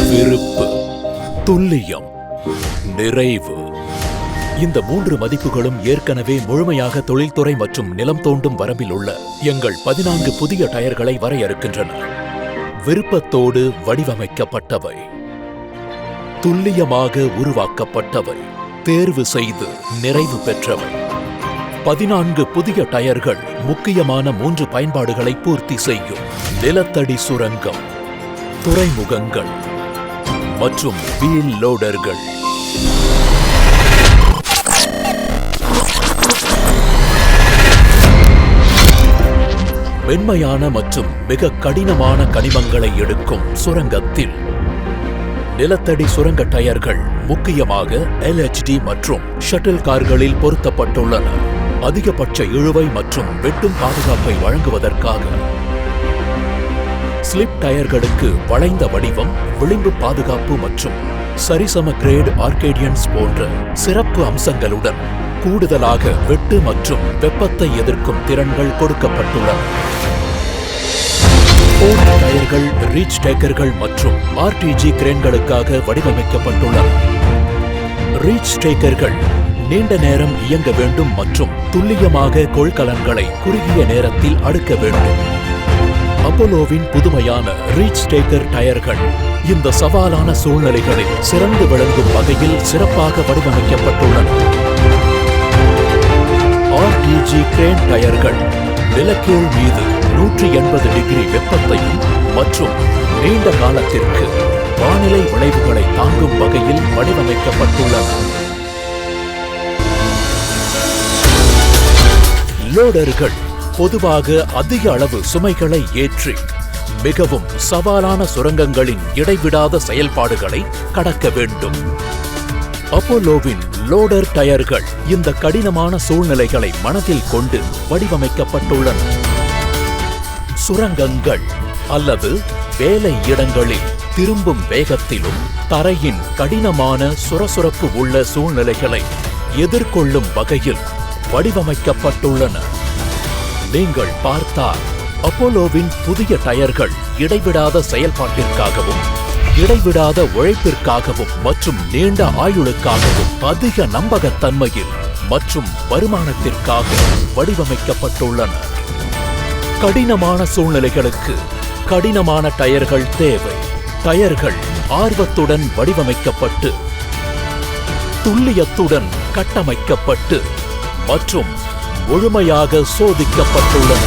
விருப்பு, துல்லியம், நிறைவு. இந்த 3 மதிப்புகளும் ஏற்கனவே முழுமையாக தொழில்துறை மற்றும் நிலம் தோண்டும் வரம்பில் உள்ள எங்கள் 14 புதிய டயர்களை வரையறுக்கின்றன. விருப்பத்தோடு வடிவமைக்கப்பட்டவை, துல்லியமாக உருவாக்கப்பட்டவை, தேர்வு செய்து நிறைவு பெற்றவை. 14 புதிய டயர்கள் முக்கியமான 3 பயன்பாடுகளை பூர்த்தி செய்யும்: நிலத்தடி சுரங்கம், துறைமுகங்கள் மற்றும் வீல் லோடர்கள். மென்மையான மற்றும் மிக கடினமான கனிமங்களை எடுக்கும் சுரங்கத்தில் நிலத்தடி சுரங்க டயர்கள் முக்கியமாக LHD மற்றும் ஷட்டில் கார்களில் பொருத்தப்பட்டுள்ளன. அதிகபட்ச இழுவை மற்றும் வெட்டும் பாதுகாப்பை வழங்குவதற்காக ஸ்லிப் டயர்களுக்கு வளைந்த வடிவம், விளிம்பு பாதுகாப்பு மற்றும் சரிசம கிரேட் ஆர்கேடியன்ஸ் போன்ற சிறப்பு அம்சங்களுடன் கூடுதலாக வெட்டு மற்றும் வெப்பத்தை எதிர்க்கும் திறன்கள் கொடுக்கப்பட்டுள்ளன. போர்ட் டயர்கள் ரீச் டேக்கர்கள் மற்றும் RTG கிரேன்களுக்காக வடிவமைக்கப்பட்டுள்ளன. ரீச் டேக்கர்கள் நீண்ட நேரம் இயங்க வேண்டும் மற்றும் துல்லியமாக கொள்கலன்களை குறுகிய நேரத்தில் அடுக்க வேண்டும். அப்போலோவின் புதுமையான ரீச் டேக்கர் டயர்கள் இந்த சவாலான சூழ்நிலைகளில் சிறந்து விளங்கும் வகையில் சிறப்பாக வடிவமைக்கப்பட்டுள்ளன. RTG கிரேன் டயர்கள் நிலக்கீழ் மீது 180 டிகிரி வெப்பத்தையும் மற்றும் நீண்ட காலத்திற்கு வானிலை விளைவுகளை தாங்கும் வகையில் வடிவமைக்கப்பட்டுள்ளன. லோடர்கள் பொதுவாக அதிக அளவு சுமைகளை ஏற்றி மிகவும் சவாலான சுரங்கங்களின் இடைவிடாத செயல்பாடுகளை கடக்க வேண்டும். அப்போலோவின் லோடர் டயர்கள் இந்த கடினமான சூழ்நிலைகளை மனதில் கொண்டு வடிவமைக்கப்பட்டுள்ளன. சுரங்கங்கள் அல்லது வேலை இடங்களில் திரும்பும் வேகத்திலும் தரையின் கடினமான சுரசுரப்பு உள்ள சூழ்நிலைகளை எதிர்கொள்ளும் வகையில் வடிவமைக்கப்பட்டுள்ளன. நீங்கள் பார்த்தால் அப்போலோவின் புதிய டயர்கள் இடைவிடாத செயல்பாட்டிற்காகவும் இடைவிடாத உழைப்பிற்காகவும் மற்றும் நீண்ட ஆயுளுக்காகவும் அதிக நம்பகத்தன்மையில் மற்றும் வருமானத்திற்காக வடிவமைக்கப்பட்டுள்ளன. கடினமான சூழ்நிலைகளுக்கு கடினமான டயர்கள் தேவை. டயர்கள் ஆர்வத்துடன் வடிவமைக்கப்பட்டு துல்லியத்துடன் கட்டமைக்கப்பட்டு மற்றும் முழுமையாக சோதிக்கப்பட்டுள்ளன.